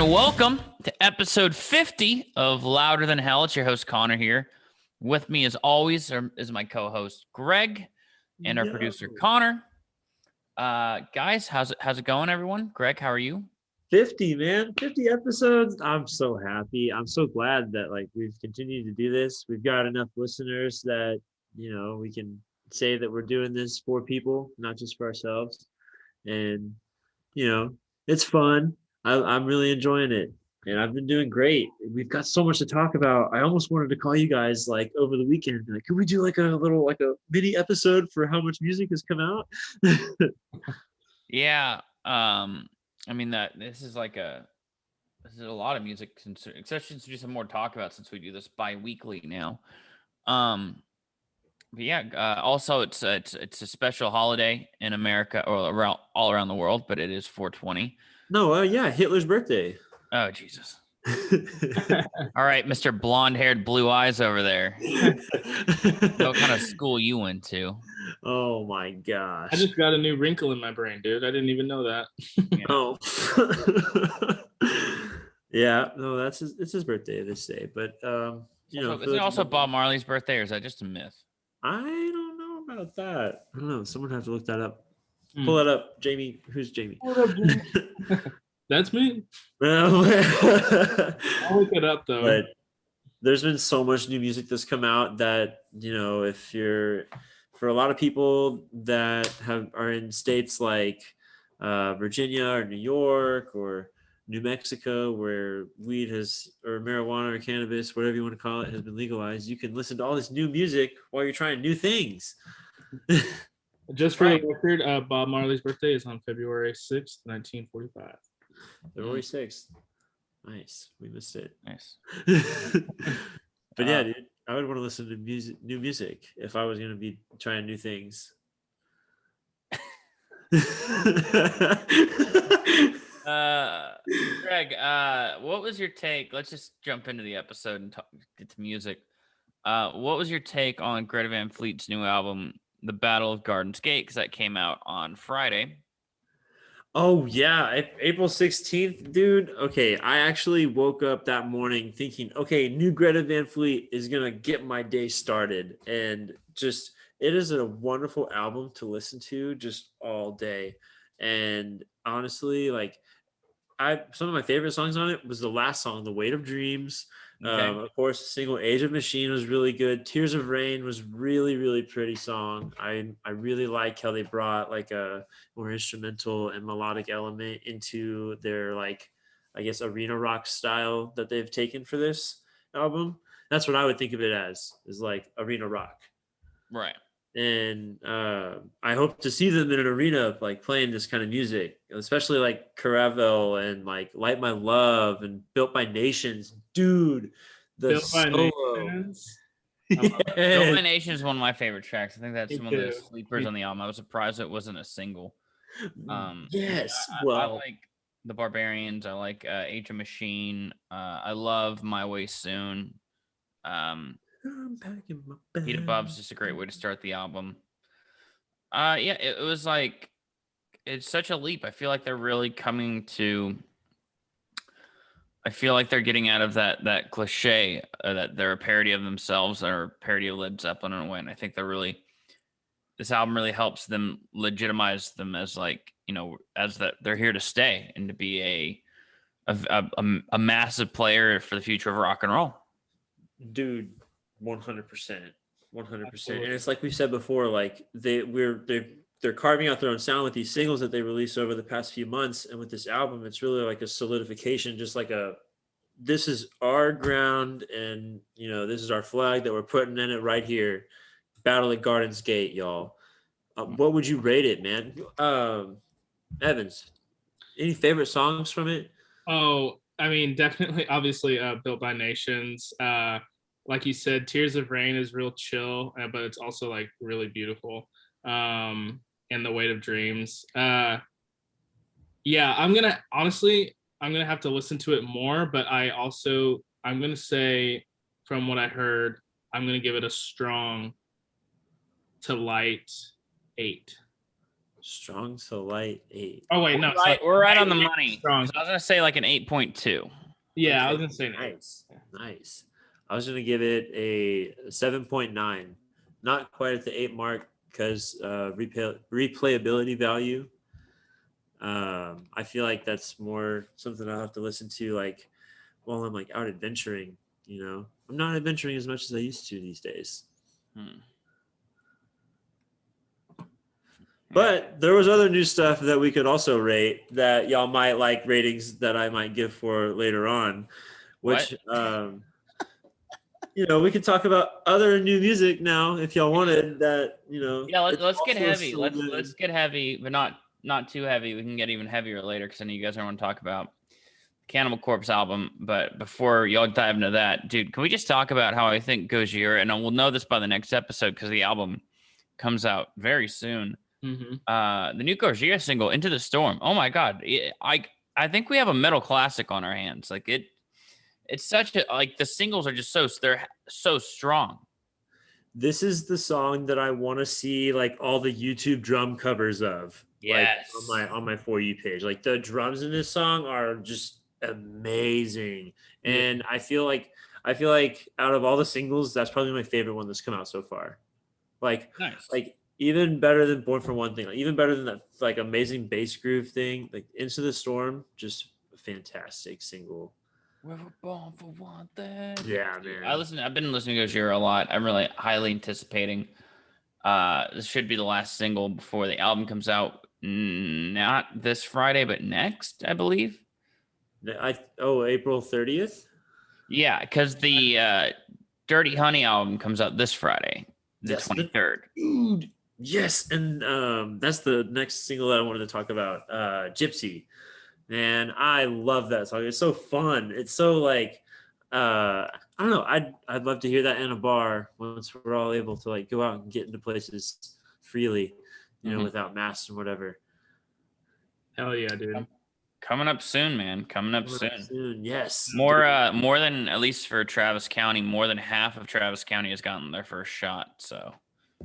welcome to episode 50 of Louder Than Hell. It's your host, Connor, here. With me, as always, is my co-host, Greg, and our producer, Connor. Guys, how's it going, everyone? Greg, how are you? 50, man. 50 episodes. I'm so happy. I'm so glad that we've continued to do this. We've got enough listeners that, we can say that we're doing this for people, not just for ourselves. And, it's fun. I'm really enjoying it. And I've been doing great. We've got so much to talk about. I almost wanted to call you guys over the weekend. Could we do a mini episode for how much music has come out? Yeah. I mean this is a lot of music, especially since we just have more to talk about since we do this bi-weekly now. But yeah, also it's a special holiday in America or all around the world, but it is 420. No, yeah, Hitler's birthday. Oh, Jesus. All right, Mr. Blonde-haired, blue eyes over there. What kind of school you went to? Oh my gosh. I just got a new wrinkle in my brain, dude. I didn't even know that. Yeah. Oh. Yeah, no, it's his birthday this day. But is it also Bob Marley's birthday, or is that just a myth? I don't know about that. I don't know. Someone have to look that up. Pull that up, Jamie. Who's Jamie? What up, Jamie? That's me. I'll look it up though. But there's been so much new music that's come out that, if you're for a lot of people that are in states like Virginia or New York or New Mexico, where weed or marijuana or cannabis, whatever you want to call it, has been legalized, you can listen to all this new music while you're trying new things. Just for the record, Bob Marley's birthday is on February 6th, 1945. February 6th. Nice. We missed it. Nice. But yeah, dude, I would want to listen to new music if I was going to be trying new things. Greg, what was your take? Let's just jump into the episode and get to music. What was your take on Greta Van Fleet's new album, The Battle of Garden's Gate? Because that came out on Friday. Oh, yeah. April 16th, dude. Okay, I actually woke up that morning thinking, okay, new Greta Van Fleet is going to get my day started. And just, it is a wonderful album to listen to just all day. And honestly, some of my favorite songs on it was the last song, The Weight of Dreams. Okay. Of course, the single Age of Machine was really good. Tears of Rain was really, really pretty song. I really like how they brought a more instrumental and melodic element into their I guess arena rock style that they've taken for this album. That's what I would think of it as, is arena rock. Right. And I hope to see them in an arena playing this kind of music, especially Caravel and Light My Love and Built by Nations. Dude, the Built solo. by Nations. Built by Nations is one of my favorite tracks. I think that's one of the sleepers on the album. I was surprised it wasn't a single. Yes. I like The Barbarians. I like Age of Machine. I love My Way Soon. I'm packing my bag. Beat It Bob's just a great way to start the album. Yeah, it was it's such a leap. I feel like they're really coming to. I feel like they're getting out of that cliche that they're a parody of themselves or a parody of Led Zeppelin in a way. And I think this album really helps them legitimize them as as that they're here to stay and to be a massive player for the future of rock and roll. Dude, 100%. 100%. And it's like we said before, they're carving out their own sound with these singles that they released over the past few months, and with this album it's really a solidification, just this is our ground, and this is our flag that we're putting in it right here. Battle at Garden's Gate, y'all. What would you rate it, man? Evans, any favorite songs from it? Oh, I mean, definitely, obviously, Built by Nations. Like you said, Tears of Rain is real chill, but it's also really beautiful. And The Weight of Dreams. Yeah, I'm gonna have to listen to it more, but I'm gonna say, from what I heard, I'm gonna give it a strong to light 8. Strong to light 8. Oh wait, no, sorry. We're right on the money. Strong. So I was gonna say like an 8.2. Yeah, I Okay, was gonna say an 8. nice, nice. I was gonna give it a 7.9, not quite at the 8 mark because replayability value. I feel like that's more something I'll have to listen to like while I'm like out adventuring. You know, I'm not adventuring as much as I used to these days. But there was other new stuff that we could also rate that y'all might like ratings that I might give for later on, which you know, we could talk about other new music now if y'all wanted that, you know. Yeah, it's let's get also heavy. still Let's good. get heavy, but not too heavy. We can get even heavier later because I know you guys are want to talk about Cannibal Corpse album. But before y'all dive into that, dude, can we just talk about how I think Gojira, and we'll know this by the next episode because the album comes out very soon. Mm-hmm. The new Gojira single, "Into the Storm." Oh my god, I think we have a metal classic on our hands. Like it's such a like the singles are just they're so strong. This is the song that I want to see like all the YouTube drum covers of. Yes. Like on my For You page. Like the drums in this song are just amazing. And I feel like out of all the singles, that's probably my favorite one that's come out so far. Nice. Like even better than Born for One Thing, like even better than that like amazing bass groove thing. Like Into the Storm, just a fantastic single. We were born for one thing. Yeah, man. I've been listening to Gojira a lot. I'm really highly anticipating. This should be the last single before the album comes out. Not this Friday, but next, I believe. April 30th. Yeah, because the Dirty Honey album comes out this Friday, the 23rd. Dude, yes, and that's the next single that I wanted to talk about. Gypsy. Man, I love that song. It's so fun. It's so like I don't know. I'd love to hear that in a bar once we're all able to like go out and get into places freely, you know, without masks and whatever. Hell yeah, dude. Coming up soon, man. Coming up soon. Yes. More than, at least for Travis County, more than half of Travis County has gotten their first shot. So.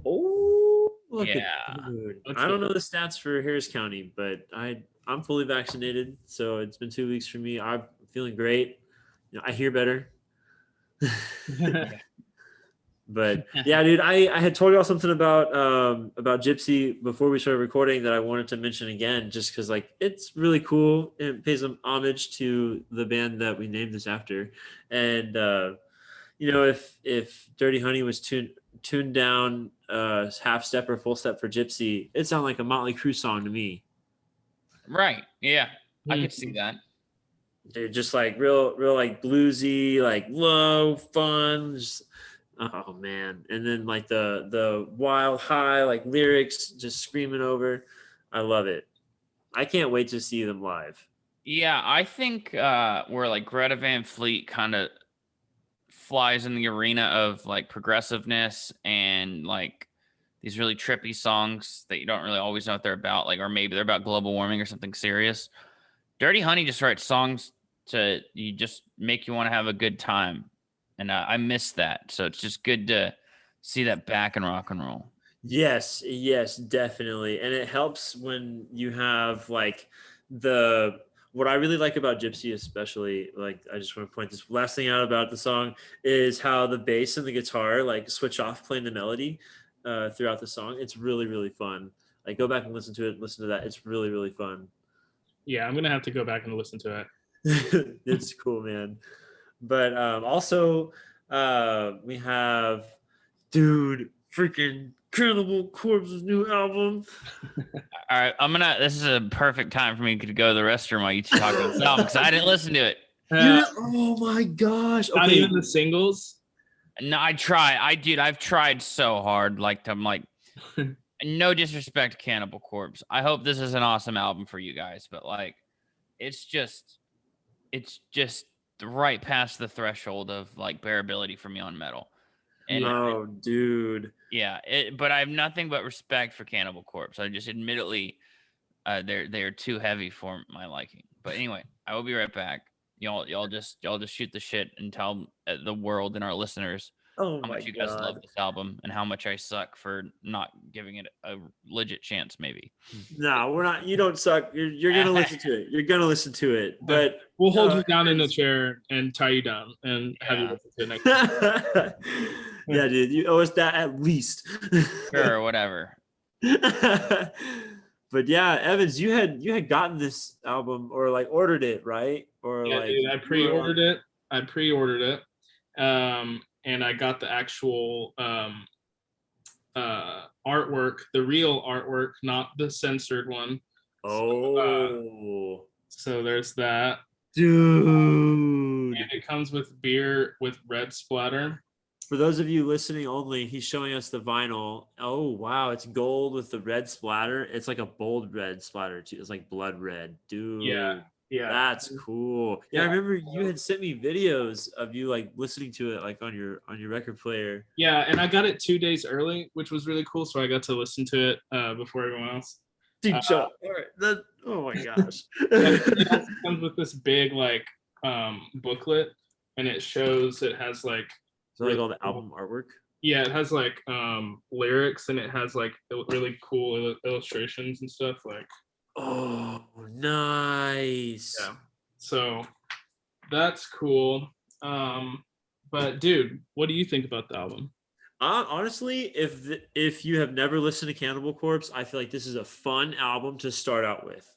Oh, look Yeah. at dude. I don't know the stats for Harris County, but I'm fully vaccinated, so it's been 2 weeks for me. I'm feeling great. You know, I hear better. But yeah, dude, I had told y'all something about Gypsy before we started recording that I wanted to mention again, just because like it's really cool. It pays some homage to the band that we named this after, and you know, if Dirty Honey was tuned down half step or full step for Gypsy, it sounded like a Motley Crue song to me. Right. Yeah, I could see that. Dude, just like real like bluesy, like low, fun. Just, oh man. And then like the wild high like lyrics just screaming over. I love it. I can't wait to see them live. Yeah, I think where like Greta Van Fleet kind of flies in the arena of like progressiveness and like these really trippy songs that you don't really always know what they're about, like, or maybe they're about global warming or something serious. Dirty Honey just writes songs to you just make you want to have a good time, and I miss that. So it's just good to see that back in rock and roll. Yes, definitely. And it helps when you have like what I really like about Gypsy, especially, like I just want to point this last thing out about the song is how the bass and the guitar like switch off playing the melody throughout the song. It's really, really fun. Like go back and listen to that. It's really, really fun. Yeah, I'm gonna have to go back and listen to it. It's cool, man. But also we have freaking Cannibal Corpse's new album. All right, this is a perfect time for me to go to the restroom while you talk about this album because I didn't listen to it. Oh my gosh. Okay. Not even the singles. No, I've tried so hard. Like, I'm like, no disrespect to Cannibal Corpse. I hope this is an awesome album for you guys, but like, it's just right past the threshold of like bearability for me on metal. And dude. Yeah, but I have nothing but respect for Cannibal Corpse. I just admittedly, they're too heavy for my liking. But anyway, I will be right back. Y'all just shoot the shit and tell the world and our listeners Oh how my much you guys love god. this album and how much I suck for not giving it a legit chance, maybe. No, we're not. You don't suck. You're gonna listen to it. You're gonna listen to it. But We'll hold you down in a chair and tie you down and have you Yeah. listen to it next time. yeah, dude, you owe us that at least. Sure, whatever. But yeah, Evans, you had gotten this album or like ordered it, right? Or Yeah, like dude, I you were pre-ordered it. And I got the actual artwork, the real artwork, not the censored one. Oh, So there's that. dude. And it comes with beer with red splatter. For those of you listening only, he's showing us the vinyl. Oh wow, it's gold with the red splatter. It's like a bold red splatter too. It's like blood red, dude. Yeah. That's cool. Yeah, I Yeah. remember you had sent me videos of you like listening to it like on your record player. Yeah, and I got it 2 days early, which was really cool. So I got to listen to it before everyone else. Dude, all right, oh my gosh. It also comes with this big like booklet, and it has like So like all the album artwork. yeah, it has like lyrics, and it has like really cool illustrations and stuff like. Oh, nice. Yeah. So that's cool. But dude, what do you think about the album? Honestly, if you have never listened to Cannibal Corpse, I feel like this is a fun album to start out with.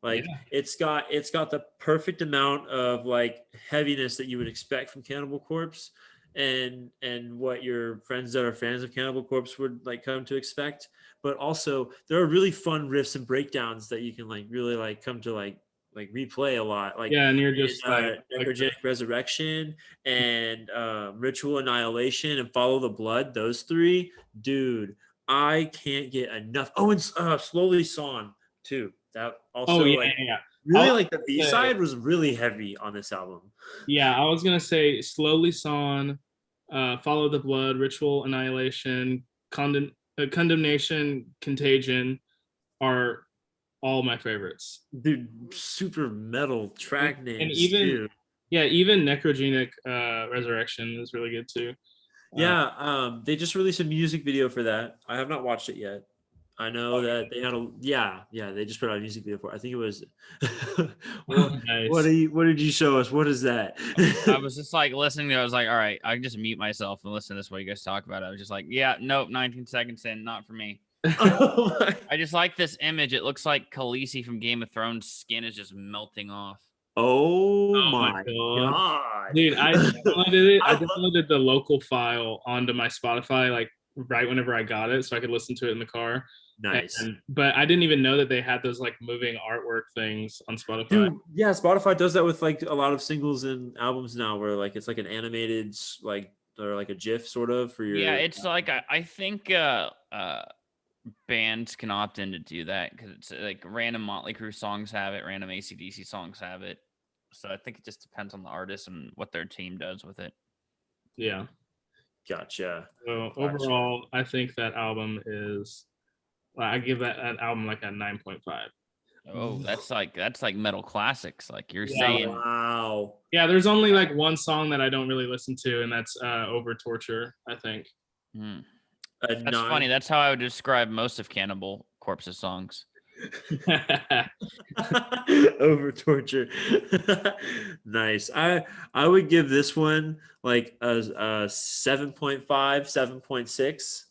Like it's got the perfect amount of like heaviness that you would expect from Cannibal Corpse, and what your friends that are fans of Cannibal Corpse would like come to expect. But also there are really fun riffs and breakdowns that you can like really like come to like replay a lot. Like Yeah, and you're just Necrogenic Resurrection and Ritual Annihilation and Follow the Blood. Those three, dude, I can't get enough. Oh, and Slowly Sawn too. That also really like the B side was really heavy on this album. Yeah, I was gonna say Slowly Sawn, Follow the Blood, Ritual Annihilation, Condemnation, Contagion are all my favorites. Dude, super metal track names. And even too. even Necrogenic Resurrection is really good too. They just released a music video for that. I have not watched it yet. I know that they had they just put out a music video for it. I think it was Nice. what did you show us? What is that? I was just like listening to it. I was like, all right, I can just mute myself and listen to this while you guys talk about it. I was just like, yeah, nope, 19 seconds in, not for me. I just like this image. It looks like Khaleesi from Game of Thrones' skin is just melting off. Oh my god. Dude, I downloaded it. I downloaded the local file onto my Spotify like right whenever I got it so I could listen to it in the car. Nice. But I didn't even know that they had those like moving artwork things on Spotify. Dude, yeah, Spotify does that with like a lot of singles and albums now where like it's like an animated like or like a GIF sort of for your. Yeah, it's like I think bands can opt in to do that because it's like random Motley Crue songs have it, random AC/DC songs have it. So I think it just depends on the artist and what their team does with it. Yeah. Gotcha. So overall, I think that album is. I give that album like a 9.5. Oh, that's like metal classics, like you're saying. Wow. Yeah, there's only like one song that I don't really listen to, and that's Over Torture, I think. That's funny. That's how I would describe most of Cannibal Corpse's songs. Over Torture. Nice. I would give this one like a 7.5, 7.6.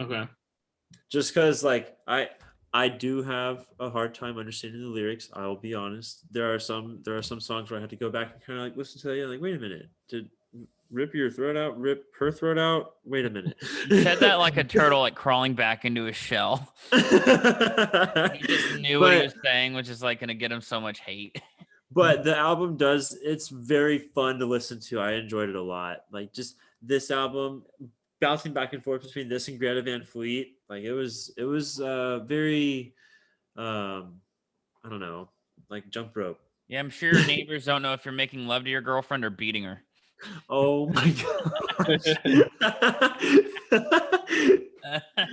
Okay. Just because like I do have a hard time understanding the lyrics. I will be honest. There are some songs where I had to go back and kind of like listen to that. Like, wait a minute, did rip your throat out, rip her throat out? Wait a minute. You said that like a turtle, like crawling back into his shell. He just knew what he was saying, which is like gonna get him so much hate. But the album it's very fun to listen to. I enjoyed it a lot. Like just this album, bouncing back and forth between this and Greta Van Fleet, like it was very I don't know, like jump rope. Yeah, I'm sure your neighbors don't know if you're making love to your girlfriend or beating her. Oh my gosh.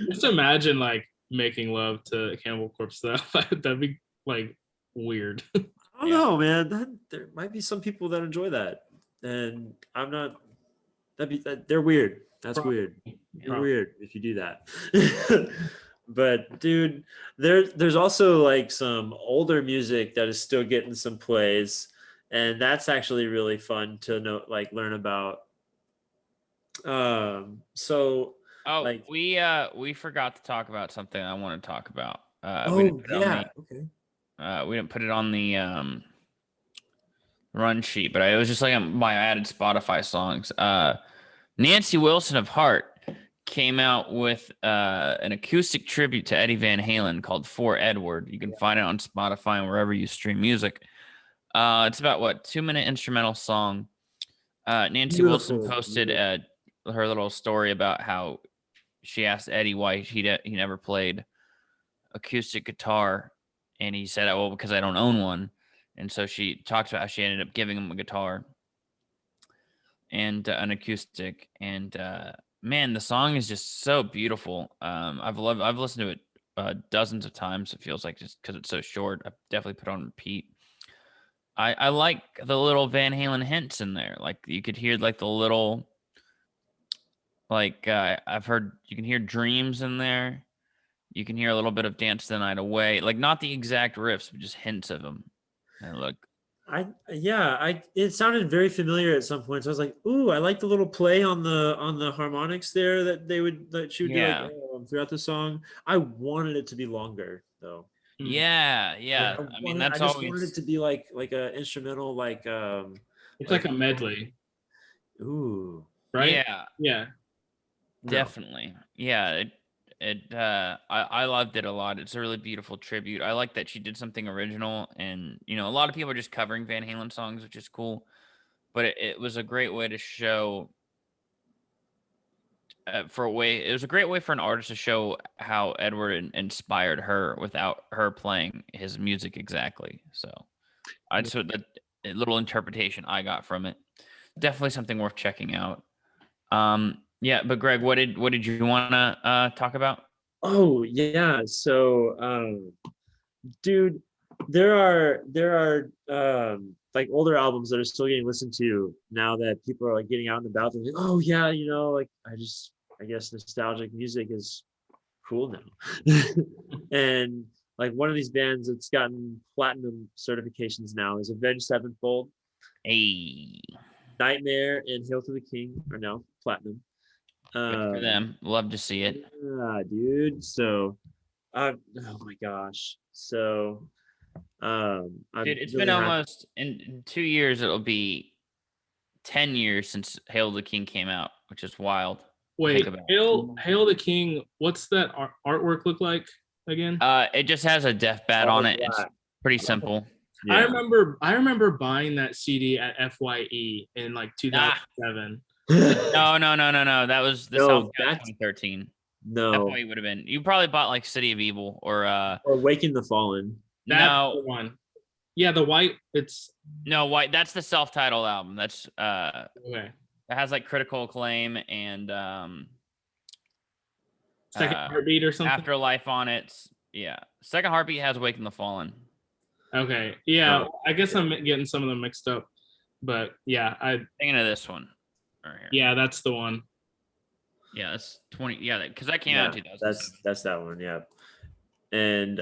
Just imagine like making love to Cannibal Corpse stuff. That'd be like weird. I don't know, man. There might be some people that enjoy that, and I'm not they're weird. That's Probably. weird. You're Probably. weird if you do that. But dude, there's also like some older music that is still getting some plays, and that's actually really fun to know, like learn about. So Oh, like, we forgot to talk about something I want to talk about. We didn't oh put it on yeah, okay. we didn't put it on the run sheet, but it was just like my added Spotify songs. Nancy Wilson of Heart came out with an acoustic tribute to Eddie Van Halen called For Edward. You can find it on Spotify and wherever you stream music. It's about 2-minute instrumental song. Nancy Wilson Beautiful. posted her little story about how she asked Eddie why he never played acoustic guitar, and he said, "Oh, well, because I don't own one." And so she talks about how she ended up giving him a guitar and an acoustic. And man, the song is just so beautiful. I've listened to it dozens of times. It feels like, just because it's so short. I definitely put it on repeat. I like the little Van Halen hints in there. Like you could hear like the little, like I've heard you can hear Dreams in there. You can hear a little bit of Dance the Night Away. Like not the exact riffs, but just hints of them. And look, It sounded very familiar at some points. I was like, ooh, I like the little play on the harmonics there that she would do yeah, like throughout the song. I wanted it to be longer though. yeah, Like, yeah. I mean, I that's just wanted always it to be like a instrumental It's like a medley, ooh. right? yeah. Yeah. No. Definitely. Yeah, I loved it a lot. It's a really beautiful tribute. I like that she did something original, and a lot of people are just covering Van Halen songs, which is cool. But it was a great way to show it was a great way for an artist to show how Edward inspired her without her playing his music exactly. So so that little interpretation I got from it, definitely something worth checking out. Yeah, but Greg, what did you want to talk about? Oh yeah. So dude, there are like older albums that are still getting listened to now that people are like getting out and about. They're like, oh yeah, like I guess nostalgic music is cool now. And like one of these bands that's gotten platinum certifications now is Avenged Sevenfold. Hey, Nightmare and Hail to the King are now platinum. good for them. Love to see it. Yeah, dude. So, oh my gosh. So, I'm Dude, it's been really happy. almost in 2 years. It'll be 10 years since Hail the King came out, which is wild. Wait, Think about Hail the King. What's that artwork look like again? it. It just has a death bat on it. It's pretty simple. I Yeah. remember buying that CD at FYE in like 2007. No. That was the No, South that's 2013. no. FYE would have been. You probably bought like City of Evil or Or Waking the Fallen. That's no, the one. Yeah, the white. It's no, white. That's the self-titled album. That's okay. it has like critical acclaim and Second Heartbeat or something. Afterlife on it. Yeah, Second Heartbeat has Awaken the Fallen. Okay, yeah. Oh, I guess I'm getting some of them mixed up, but yeah, Thinking of this one right here. yeah, that's the one. Yeah, that's 20. Yeah, because that came out in 2000. That's that one. Yeah. And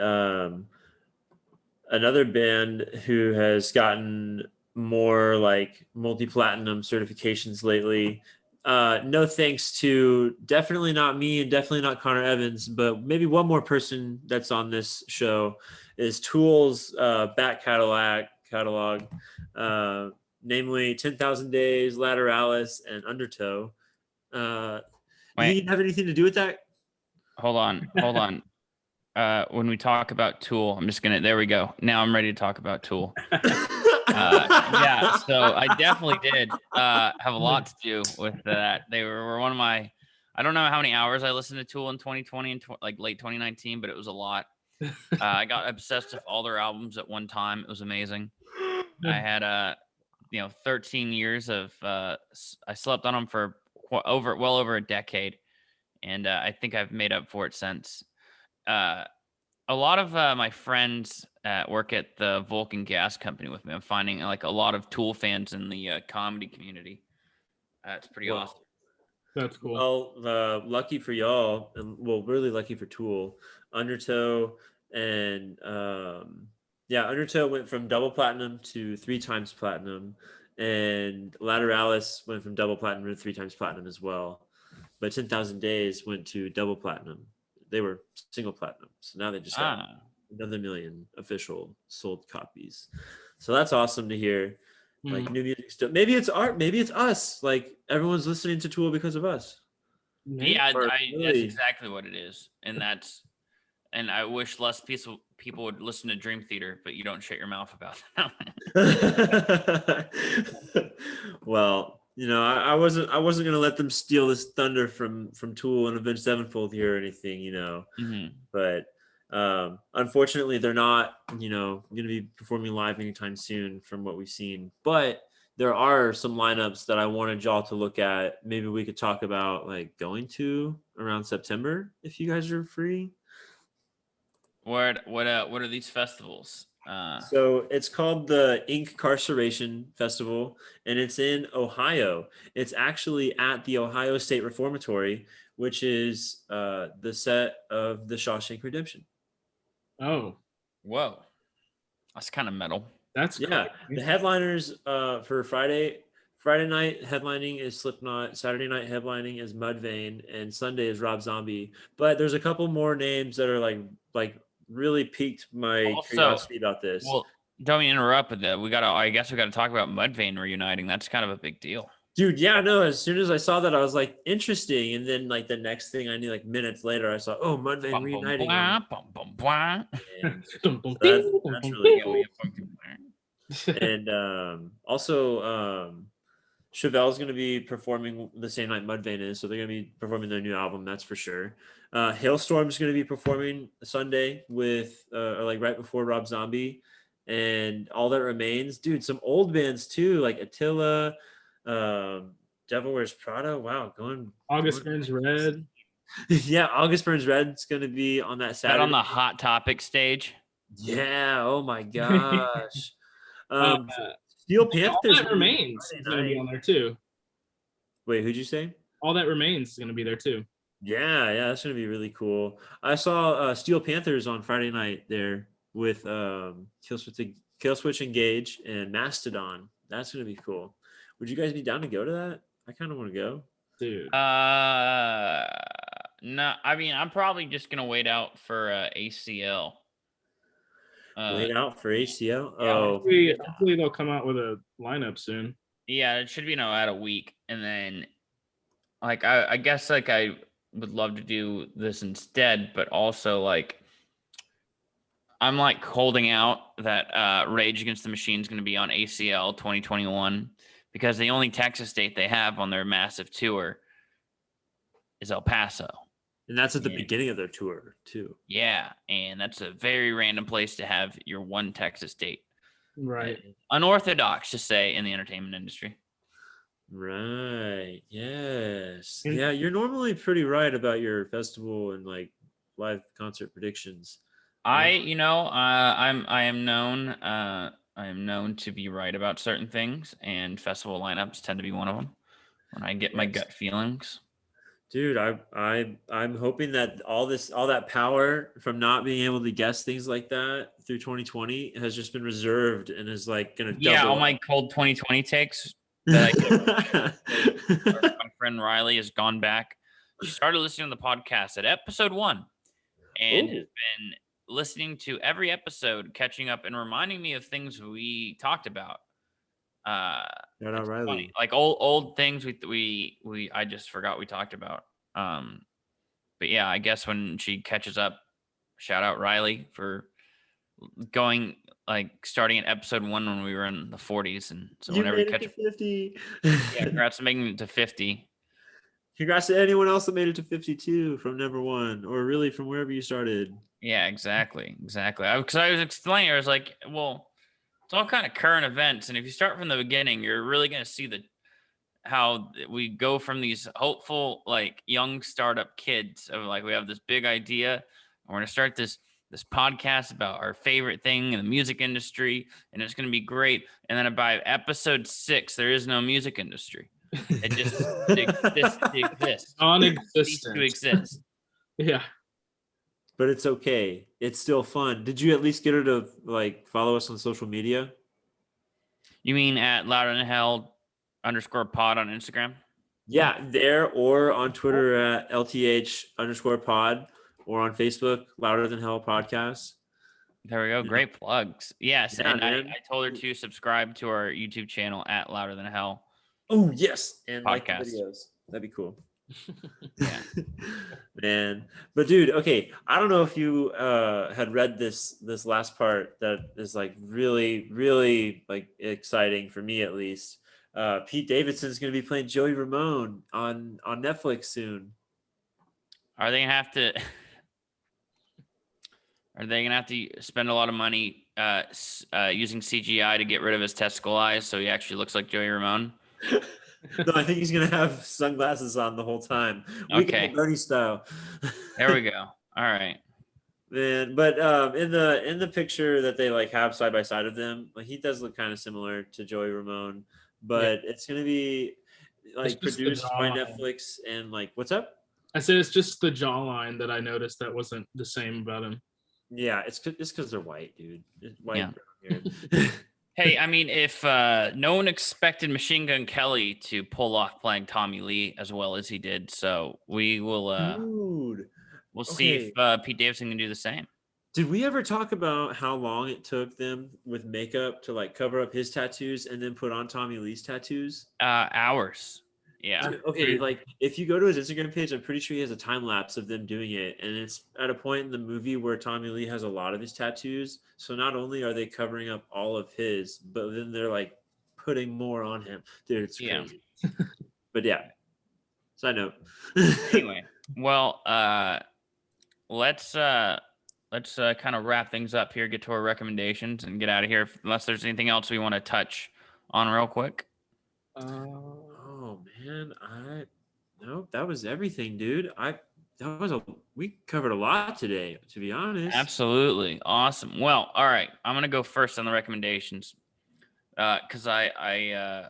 another band who has gotten more like multi-platinum certifications lately. No thanks to definitely not me and definitely not Connor Evans, but maybe one more person that's on this show is Tool's back catalog, namely 10,000 Days, Lateralis, and Undertow. Do you think it have anything to do with that? Hold on. When we talk about Tool, I'm just gonna. There we go. Now I'm ready to talk about Tool. Yeah, so I definitely did have a lot to do with that. They were one of my. I don't know how many hours I listened to Tool in 2020 and like late 2019, but it was a lot. I got obsessed with all their albums at one time. It was amazing. I had 13 years of. I slept on them for well over a decade, and I think I've made up for it since. A lot of my friends work at the Vulcan Gas Company with me. I'm finding like a lot of Tool fans in the comedy community. That's pretty Well, awesome. That's cool. Well, lucky for y'all, and really lucky for Tool, Undertow, and Undertow went from double platinum to 3 times platinum, and Lateralis went from double platinum to 3 times platinum as well. But 10,000 Days went to double platinum. They were single platinum, so now they just got another million official sold copies. So that's awesome to hear. Like new music stuff. Maybe it's art. Maybe it's us. Like everyone's listening to Tool because of us. Yeah, Or that's really- exactly what it is, and I wish less people would listen to Dream Theater, but you don't shut your mouth about that. Well, I wasn't gonna let them steal this thunder from Tool and Avenged Sevenfold here or anything, Mhm. But unfortunately, they're not, going to be performing live anytime soon from what we've seen. But there are some lineups that I wanted y'all to look at. Maybe we could talk about like going to around September if you guys are free. What are these festivals? So it's called the Incarceration Festival, and it's in Ohio. It's actually at the Ohio State Reformatory, which is the set of the Shawshank Redemption. Oh, Whoa, that's kind of metal. that's Yeah, crazy. the headliners for Friday night headlining is Slipknot, Saturday night headlining is Mudvayne, and Sunday is Rob Zombie. But there's a couple more names that are like really piqued my Also, curiosity about this. Well, don't mean to interrupt, but I guess we gotta talk about Mudvayne reuniting. That's kind of a big deal. Dude, yeah, no, as soon as I saw that, I was like, interesting. And then like the next thing I knew, like minutes later, I saw, oh, Mudvayne reuniting. And so that's really cool. And also Chevelle's going to be performing the same night Mudvayne is, so they're going to be performing their new album, that's for sure. Hailstorm's going to be performing Sunday with or like right before Rob Zombie, and All That Remains, dude. Some old bands too, like Attila, Devil Wears Prada. Wow, August Burns Red. Yeah, August Burns Red's going to be on that Saturday. That on the Hot Topic stage. Yeah. Oh my gosh. Uh, Steel Panthers. All That Remains is going to be on there too. Wait, who'd you say? All That Remains is going to be there too. Yeah, that's gonna be really cool. I saw Steel Panthers on Friday night there with Killswitch Engage and Mastodon. That's gonna be cool. Would you guys be down to go to that? I kind of want to go. Dude. No, I mean I'm probably just gonna wait out for ACL. Wait out for ACL. Yeah, Oh, Hopefully they'll come out with a lineup soon. Yeah, it should be at a week, and then like I guess like I would love to do this instead, but also like I'm like holding out that Rage Against the Machine is going to be on ACL 2021 because the only Texas date they have on their massive tour is El Paso. and that's at the beginning of their tour too. Yeah, and that's a very random place to have your one Texas date. Right. Unorthodox to say in the entertainment industry. Right. Yes. Yeah, you're normally pretty right about your festival and like live concert predictions. I am known to be right about certain things, and festival lineups tend to be one of them when I get my gut feelings. Dude, I'm hoping that all that power from not being able to guess things like that through 2020 has just been reserved and is like gonna double all my cold 2020 takes that my friend Riley has gone back. She started listening to the podcast at episode 1 and has been listening to every episode, catching up and reminding me of things we talked about. Shout out Riley. Funny. Like old things I just forgot we talked about. But yeah, I guess when she catches up, shout out Riley for starting at episode 1 when we were in the 40s, and so whenever you catch it to 50. Yeah, congrats on making it to 50. Congrats to anyone else that made it to 52 from number 1, or really from wherever you started. Yeah, exactly. Because I was explaining, I was like, well, it's all kind of current events, and if you start from the beginning, you're really going to see how we go from these hopeful, like young startup kids of like we have this big idea, and we're going to start this podcast about our favorite thing in the music industry, and it's going to be great. And then by episode 6, there is no music industry. It just exists to exist. Cease Non-existent. to exist. Yeah. But it's okay. It's still fun. Did you at least get her to like follow us on social media? You mean at Louder Than Hell _pod on Instagram? Yeah, there or on Twitter at LTH_pod or on Facebook, Louder Than Hell Podcast. There we go. Yeah. Great plugs. Yes. Yeah, And I man. told her to subscribe to our YouTube channel at Louder Than Hell. Oh, yes. And like the Podcast. videos. That'd be cool. Yeah. Man. But dude, okay. I don't know if you had read this last part that is like really, really like exciting for me at least. Pete Davidson's gonna be playing Joey Ramone on Netflix soon. Are they gonna have to? Are they gonna have to spend a lot of money using CGI to get rid of his testicle eyes so he actually looks like Joey Ramone? No, I think he's gonna have sunglasses on the whole time. Okay. Bernie style. There we go. All right. Man, but in the picture that they like have side by side of them, like he does look kind of similar to Joey Ramone, but it's gonna be like just the produced by jawline. Netflix and like what's up? I said it's just the jawline that I noticed that wasn't the same about him. Yeah, it's because they're white, dude. It's white. Yeah. Brown hair. Hey, I mean, if no one expected Machine Gun Kelly to pull off playing Tommy Lee as well as he did, so we will Dude, we'll see if Pete Davidson can do the same. did we ever talk about how long it took them with makeup to like cover up his tattoos and then put on Tommy Lee's tattoos? Hours. Yeah. Okay, like if you go to his Instagram page, I'm pretty sure he has a time lapse of them doing it, and it's at a point in the movie where Tommy Lee has a lot of his tattoos. So not only are they covering up all of his, but then they're like putting more on him. Dude, it's Yeah. crazy. But yeah, side note. Anyway, well, let's kind of wrap things up here, get to our recommendations, and get out of here. Unless there's anything else we want to touch on real quick. Oh man, nope, that was everything, dude. We covered a lot today, to be honest. Absolutely awesome. Well, all right, I'm gonna go first on the recommendations because I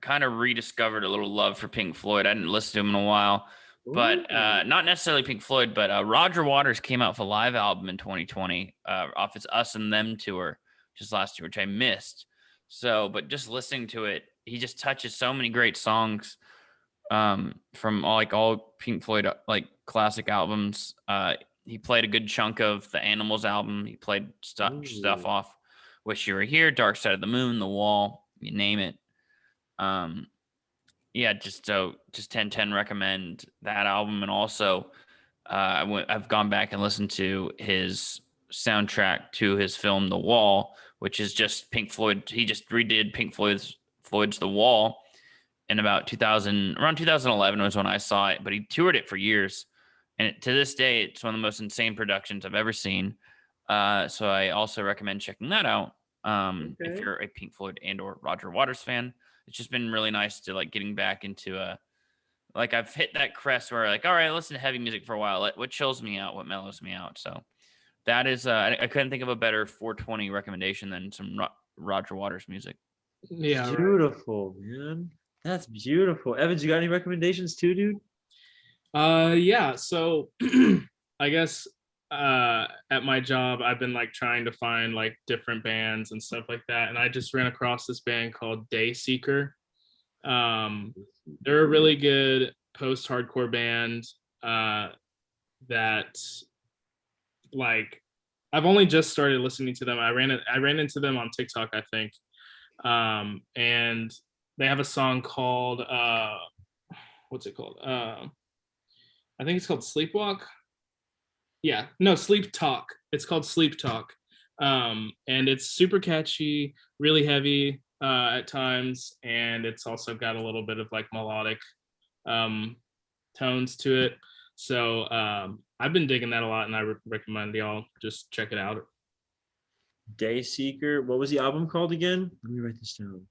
kind of rediscovered a little love for Pink Floyd. I didn't listen to him in a while, but not necessarily Pink Floyd, but Roger Waters came out with a live album in 2020 off his Us and Them tour just last year, which I missed. So, but just listening to it, he just touches so many great songs from all Pink Floyd like classic albums. He played a good chunk of the Animals album. He played stuff off Wish You Were Here, Dark Side of the Moon, The Wall, you name it. Yeah, just 10/10 recommend that album. And also I've gone back and listened to his soundtrack to his film The Wall, which is just Pink Floyd. He just redid Pink Floyd's The Wall in about 2011 was when I saw it, but he toured it for years. And to this day, it's one of the most insane productions I've ever seen. So I also recommend checking that out. If you're a Pink Floyd and or Roger Waters fan. It's just been really nice to like getting back into like I've hit that crest where like, all right, I listen to heavy music for a while. What chills me out, what mellows me out. So that is, I couldn't think of a better 420 recommendation than some Roger Waters music. Yeah, beautiful, man. That's beautiful. Evans, you got any recommendations too, dude? Yeah. So I guess at my job, I've been like trying to find like different bands and stuff like that, and I just ran across this band called Day Seeker. They're a really good post-hardcore band that like I've only just started listening to them. I ran into them on TikTok, I think, and they have a song called what's it called? I think it's called Sleepwalk. Yeah, no, Sleep Talk. It's called Sleep Talk. And it's super catchy, really heavy at times, and it's also got a little bit of like melodic tones to it. So I've been digging that a lot, and I recommend y'all just check it out. Day Seeker. What was the album called again? Let me write this down.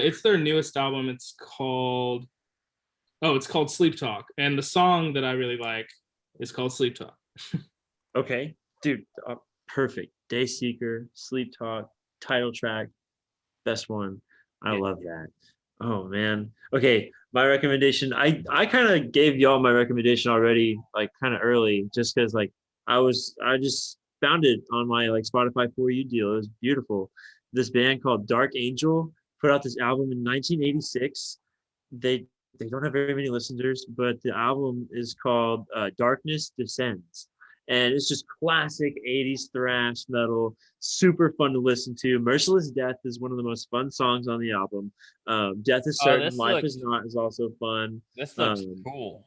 It's their newest album. It's called Sleep Talk, and the song that I really like is called Sleep Talk. Okay, dude, perfect. Day Seeker, Sleep Talk, title track, best one. I love that. Oh man. Okay, my recommendation. I kind of gave y'all my recommendation already, like kind of early, just because like I just found it on my like Spotify for you deal. It was beautiful. This band called Dark Angel put out this album in 1986. They they don't have very many listeners, but the album is called Darkness Descends, and it's just classic 80s thrash metal, super fun to listen to. Merciless Death is one of the most fun songs on the album. Death is Oh, Certain, Life is Not is also fun. this looks Um, cool.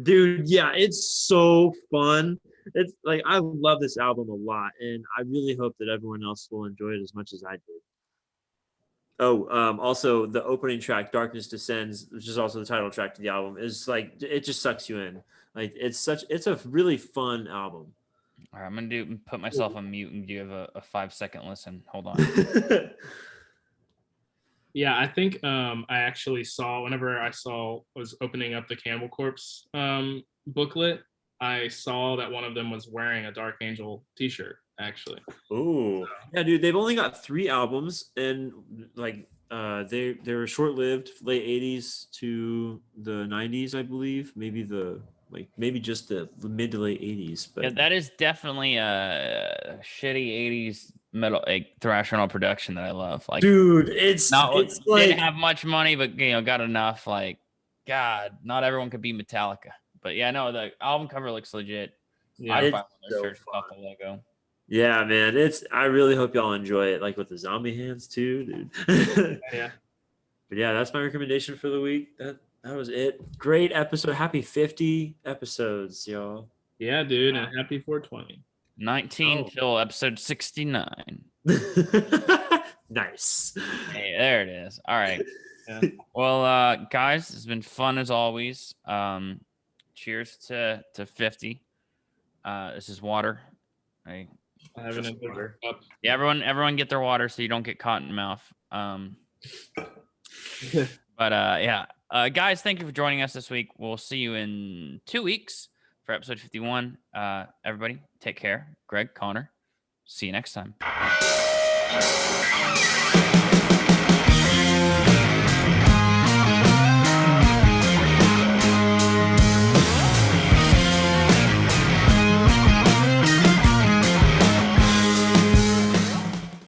dude, yeah, it's so fun. It's like I love this album a lot, and I really hope that everyone else will enjoy it as much as I did. Oh, also the opening track, "Darkness Descends," which is also the title track to the album, is like it just sucks you in. Like it's a really fun album. All right, I'm gonna put myself on mute and give a 5-second listen. Hold on. Yeah, I think I actually saw whenever was opening up the Cannibal Corpse booklet, I saw that one of them was wearing a Dark Angel t-shirt, actually. Oh, yeah, dude. They've only got 3 albums, and like they were short lived, late '80s to the '90s, I believe. Maybe just the mid to late '80s. Yeah, But that is definitely a shitty 80s metal like thrash metal production that I love. Like dude, not it's didn't like have much money, but got enough. Like, God, not everyone could be Metallica. But yeah, no, the album cover looks legit. Yeah, I'd it's buy one of their so shirts without fun. the logo. Yeah, man. I really hope y'all enjoy it, like with the zombie hands too, dude. yeah. But yeah, that's my recommendation for the week. That was it. Great episode. Happy 50 episodes, y'all. Yeah, dude, and happy 420. 19 Oh. till episode 69. Nice. Hey, there it is. All right. Yeah. Well, guys, it's been fun as always. Cheers to 50. This is water. Hey. I have an Water. cup. Yeah, everyone get their water so you don't get cotton mouth. But yeah. Guys, thank you for joining us this week. We'll see you in 2 weeks for episode 51. Everybody, take care. Greg, Connor, see you next time.